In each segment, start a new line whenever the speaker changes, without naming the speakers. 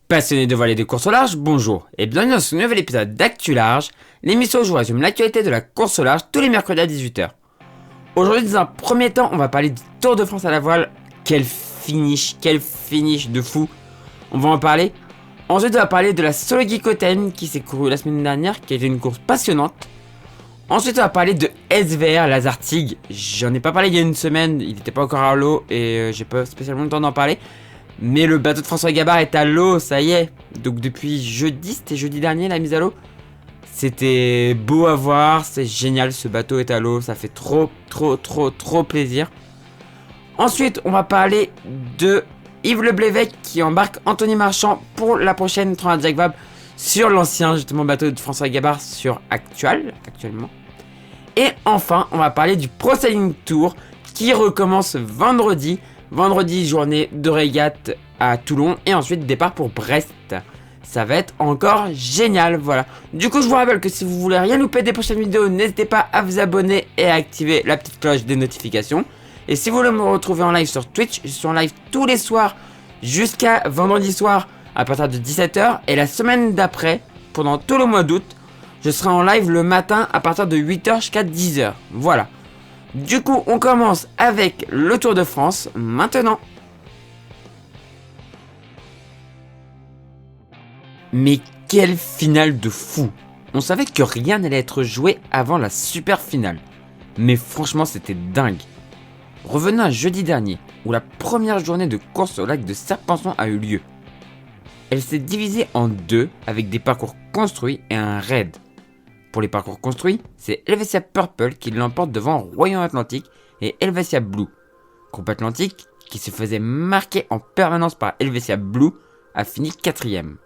Passionnés de voile et de course au large, bonjour et bienvenue dans ce nouvel épisode d'Actu Large, l'émission où je vous résume l'actualité de la course au large tous les mercredis à 18h. Aujourd'hui, dans un premier temps, on va parler du Tour de France à la voile. Quel finish de fou. On va en parler. Ensuite, on va parler de la Solo Geek Open qui s'est courue la semaine dernière, qui a été une course passionnante. Ensuite, on va parler de SVR Lazartigue. J'en ai pas parlé il y a une semaine, il n'était pas encore à l'eau et j'ai pas spécialement le temps d'en parler. Mais le bateau de François Gabard est à l'eau, ça y est. Donc depuis jeudi, c'était jeudi dernier la mise à l'eau. C'était beau à voir, c'est génial, ce bateau est à l'eau, ça fait trop plaisir. Ensuite, on va parler de Yves Le Blévec qui embarque Anthony Marchand pour la prochaine Transat Jacques Vabre sur l'ancien justement bateau de François Gabard sur actuellement. Et enfin, on va parler du Pro Sailing Tour qui recommence vendredi. Vendredi, journée de régate à Toulon et ensuite départ pour Brest. Ça va être encore génial, voilà. Du coup, je vous rappelle que si vous voulez rien louper des prochaines vidéos, n'hésitez pas à vous abonner et à activer la petite cloche des notifications. Et si vous voulez me retrouver en live sur Twitch, je suis en live tous les soirs jusqu'à vendredi soir à partir de 17h. Et la semaine d'après, pendant tout le mois d'août, je serai en live le matin à partir de 8h jusqu'à 10h. Voilà. Du coup, on commence avec le Tour de France maintenant. Mais quelle finale de fou! On savait que rien n'allait être joué avant la super finale. Mais franchement, c'était dingue. Revenons à jeudi dernier, où la première journée de course au lac de Serpenson a eu lieu. Elle s'est divisée en deux avec des parcours construits et un raid. Pour les parcours construits, c'est Helvetia Purple qui l'emporte devant Royan Atlantique et Helvetia Blue. Groupe Atlantique, qui se faisait marquer en permanence par Helvetia Blue, a fini 4ème.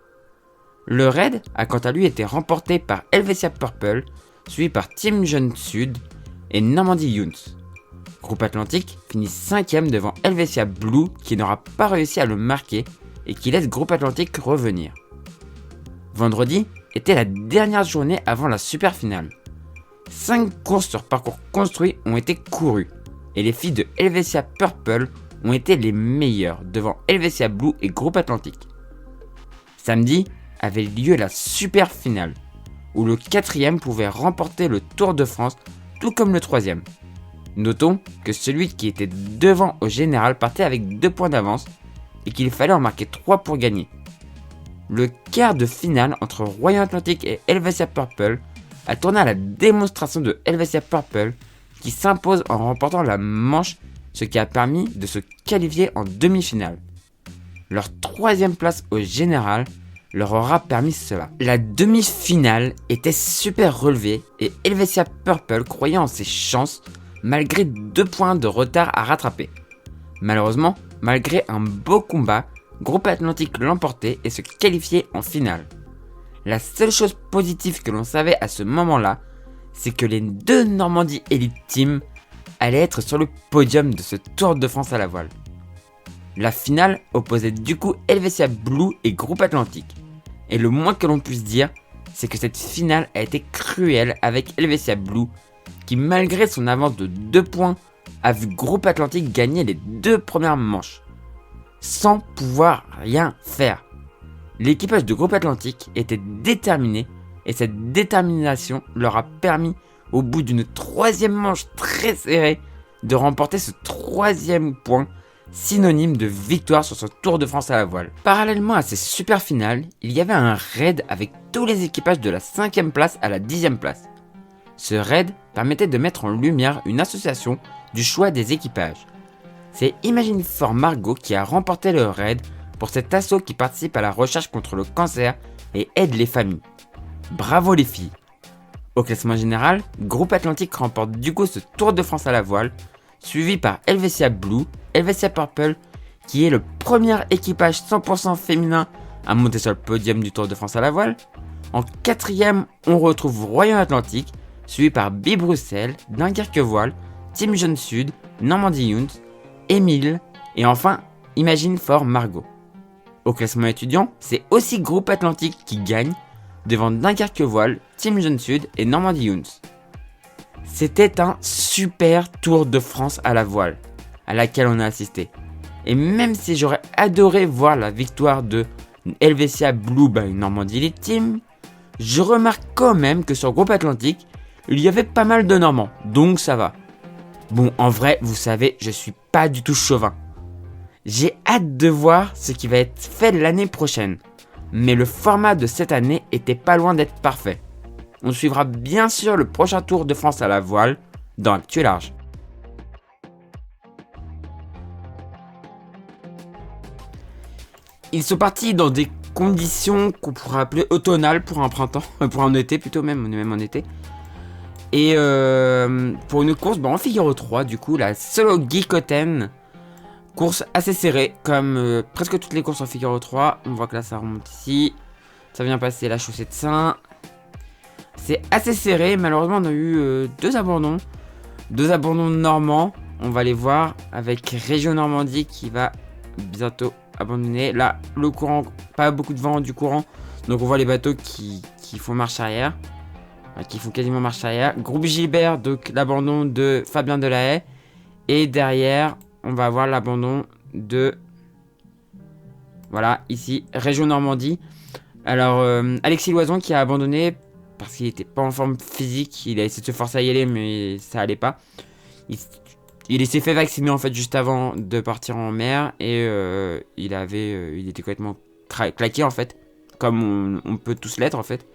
Le raid a quant à lui été remporté par Helvetia Purple, suivi par Team Jeune Sud et Normandie Younes. Groupe Atlantique finit 5ème devant Helvetia Blue qui n'aura pas réussi à le marquer et qui laisse Groupe Atlantique revenir. Vendredi était la dernière journée avant la super finale. 5 courses sur parcours construits ont été courues et les filles de Helvetia Purple ont été les meilleures devant Helvetia Blue et Groupe Atlantique. Samedi avait lieu la super finale où le 4ème pouvait remporter le Tour de France tout comme le 3ème. Notons que celui qui était devant au général partait avec 2 points d'avance et qu'il fallait en marquer 3 pour gagner. Le quart de finale entre Royan Atlantique et Helvetia Purple a tourné à la démonstration de Helvetia Purple qui s'impose en remportant la manche, ce qui a permis de se qualifier en demi-finale. Leur 3ème place au général leur aura permis cela. La demi-finale était super relevée et Helvetia Purple croyait en ses chances malgré 2 points de retard à rattraper. Malheureusement, malgré un beau combat, Groupe Atlantique l'emportait et se qualifiait en finale. La seule chose positive que l'on savait à ce moment-là, c'est que les 2 Normandie Elite Team allaient être sur le podium de ce Tour de France à la voile. La finale opposait du coup Helvetia Blue et Groupe Atlantique. Et le moins que l'on puisse dire, c'est que cette finale a été cruelle avec Helvetia Blue, qui malgré son avance de 2 points, a vu Groupe Atlantique gagner les 2 premières manches, sans pouvoir rien faire. L'équipage de Groupe Atlantique était déterminé et cette détermination leur a permis, au bout d'une 3ème manche très serrée, de remporter ce 3ème point, synonyme de victoire sur ce Tour de France à la voile. Parallèlement à ces super finales, il y avait un raid avec tous les équipages de la 5ème place à la 10ème place. Ce raid permettait de mettre en lumière une association du choix des équipages. C'est Imagine for Margot qui a remporté le raid pour cet assaut qui participe à la recherche contre le cancer et aide les familles. Bravo les filles! Au classement général, Groupe Atlantique remporte du coup ce Tour de France à la voile, suivi par Helvetia Blue, Helvetia Purple, qui est le premier équipage 100% féminin à monter sur le podium du Tour de France à la voile. En 4ème, on retrouve Royan Atlantique, suivi par Bi Bruxelles, Dunkerque Voile, Team Jeune Sud, Normandie Younes, Émile et enfin Imagine for Margot. Au classement étudiant, c'est aussi Groupe Atlantique qui gagne devant Dunkerque Voile, Team Jeune Sud et Normandie Younes. C'était un super Tour de France à la voile à laquelle on a assisté. Et même si j'aurais adoré voir la victoire de une Helvetia Blue by Normandie Elite Team, je remarque quand même que sur le groupe Atlantique, il y avait pas mal de Normands, donc ça va. Bon, en vrai, vous savez, je suis pas du tout chauvin. J'ai hâte de voir ce qui va être fait l'année prochaine. Mais le format de cette année était pas loin d'être parfait. On suivra bien sûr le prochain Tour de France à la voile dans Actu Large. Ils sont partis dans des conditions qu'on pourrait appeler automnales pour un printemps, pour un été plutôt même, on est même en été. Et pour une course en Figaro 3, du coup, la Solo Geekoten, course assez serrée, comme presque toutes les courses en Figaro 3. On voit que là, ça remonte ici. Ça vient passer la chaussée de Saint. C'est assez serré, malheureusement, on a eu deux abandons. Deux abandons normands, on va les voir, avec Région Normandie qui va bientôt abandonner. Là, le courant, pas beaucoup de vent du courant, donc on voit les bateaux qui font marche arrière. Qui font quasiment marche arrière. Groupe Gilbert, donc l'abandon de Fabien Delahaye. Et derrière, on va avoir l'abandon de... Voilà, ici, Région Normandie. Alors, Alexis Loison qui a abandonné parce qu'il n'était pas en forme physique. Il a essayé de se forcer à y aller, mais ça allait pas. Il s'est fait vacciner en fait juste avant de partir en mer. Et il était complètement claqué en fait. Comme on peut tous l'être en fait.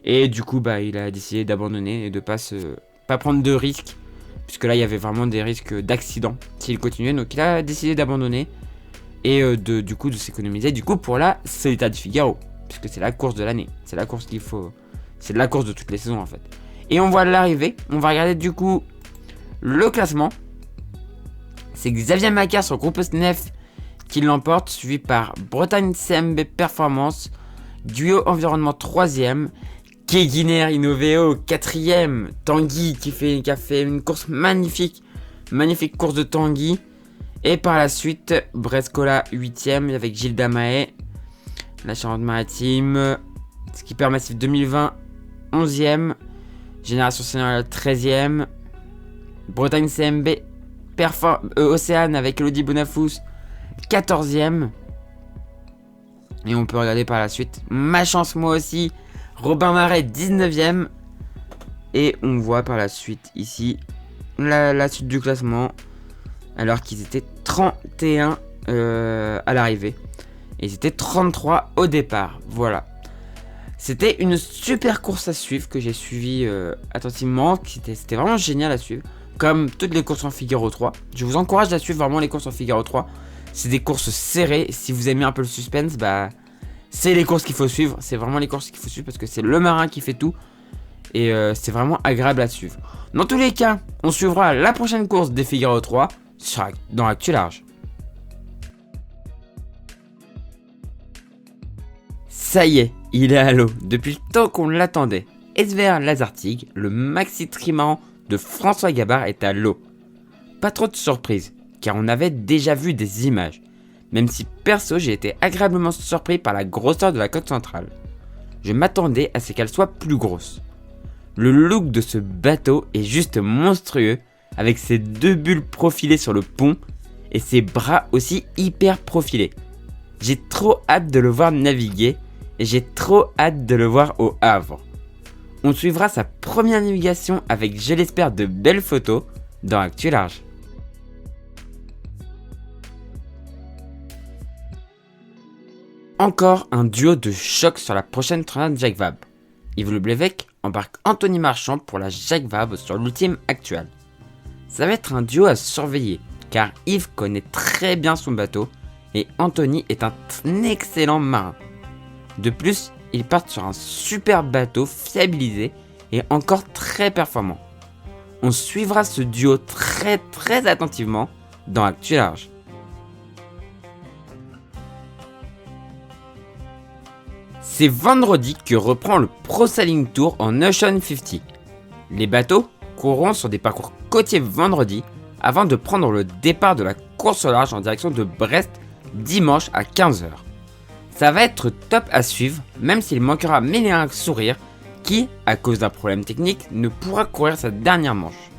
Et du coup, il a décidé d'abandonner et de pas prendre de risques. Puisque là, il y avait vraiment des risques d'accident s'il continuait. Donc, il a décidé d'abandonner. Et du coup, de s'économiser. Du coup, pour la Solitaire du Figaro. Puisque c'est la course de l'année. C'est la course qu'il faut. C'est la course de toutes les saisons, en fait. Et on voit l'arrivée. On va regarder, du coup, le classement. C'est Xavier Macquart sur groupe SNEF qui l'emporte. Suivi par Bretagne CMB Performance. Duo Environnement 3ème. Keguiner Innoveo 4ème, Tanguy qui a fait une course magnifique course de Tanguy. Et par la suite, Brescola 8ème avec Gilles Damae, la Charente-Maritime, Skipper Massif 2020 11ème, Génération Senior 13ème, Bretagne CMB Océane avec Elodie Bonafous 14ème. Et on peut regarder par la suite Ma Chance Moi Aussi, Robin Marais 19ème. Et on voit par la suite ici la suite du classement. Alors qu'ils étaient 31 à l'arrivée. Et ils étaient 33 au départ. Voilà. C'était une super course à suivre que j'ai suivie attentivement. C'était vraiment génial à suivre. Comme toutes les courses en Figaro 3. Je vous encourage à suivre vraiment les courses en Figaro 3. C'est des courses serrées. Si vous aimez un peu le suspense, c'est les courses qu'il faut suivre. C'est vraiment les courses qu'il faut suivre parce que c'est le marin qui fait tout. Et c'est vraiment agréable à suivre. Dans tous les cas, on suivra la prochaine course des Figaro 3 dans Actu Large. Ça y est, il est à l'eau. Depuis le temps qu'on l'attendait. SVR Lazartigue, le maxi trimaran de François Gabard est à l'eau. Pas trop de surprise, car on avait déjà vu des images. Même si perso j'ai été agréablement surpris par la grosseur de la coque centrale. Je m'attendais à ce qu'elle soit plus grosse. Le look de ce bateau est juste monstrueux, avec ses deux bulles profilées sur le pont et ses bras aussi hyper profilés. J'ai trop hâte de le voir naviguer et j'ai trop hâte de le voir au Havre. On suivra sa première navigation avec, je l'espère, de belles photos dans Actu Large. Encore un duo de choc sur la prochaine tornade Jacques Vabre. Yves Le Blévesque embarque Anthony Marchand pour la Jacques Vabre sur l'ultime actuelle. Ça va être un duo à surveiller, car Yves connaît très bien son bateau et Anthony est un excellent marin. De plus, ils partent sur un super bateau fiabilisé et encore très performant. On suivra ce duo très attentivement dans Actu Large. C'est vendredi que reprend le Pro Sailing Tour en Ocean 50. Les bateaux courront sur des parcours côtiers vendredi avant de prendre le départ de la course au large en direction de Brest dimanche à 15h. Ça va être top à suivre, même s'il manquera Méléen Sourire qui, à cause d'un problème technique, ne pourra courir sa dernière manche.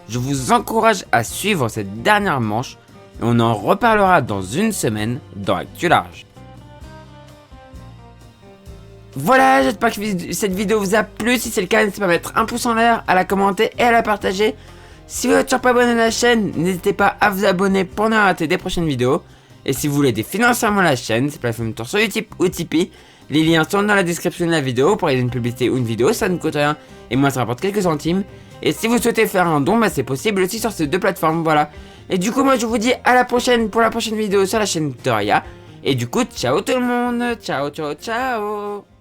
Je vous encourage à suivre cette dernière manche et on en reparlera dans une semaine dans Actu Large. Voilà, j'espère que cette vidéo vous a plu. Si c'est le cas, n'hésitez pas à mettre un pouce en l'air, à la commenter et à la partager. Si vous n'êtes toujours pas abonné à la chaîne, n'hésitez pas à vous abonner pour ne rater des prochaines vidéos. Et si vous voulez aider financièrement la chaîne, c'est plateforme tour sur YouTube ou Tipeee. Les liens sont dans la description de la vidéo pour aider une publicité ou une vidéo, ça ne coûte rien. Et moi ça rapporte quelques centimes. Et si vous souhaitez faire un don, bah c'est possible aussi sur ces deux plateformes, voilà. Et du coup moi je vous dis à la prochaine pour la prochaine vidéo sur la chaîne Toria. Et du coup ciao tout le monde, ciao ciao ciao.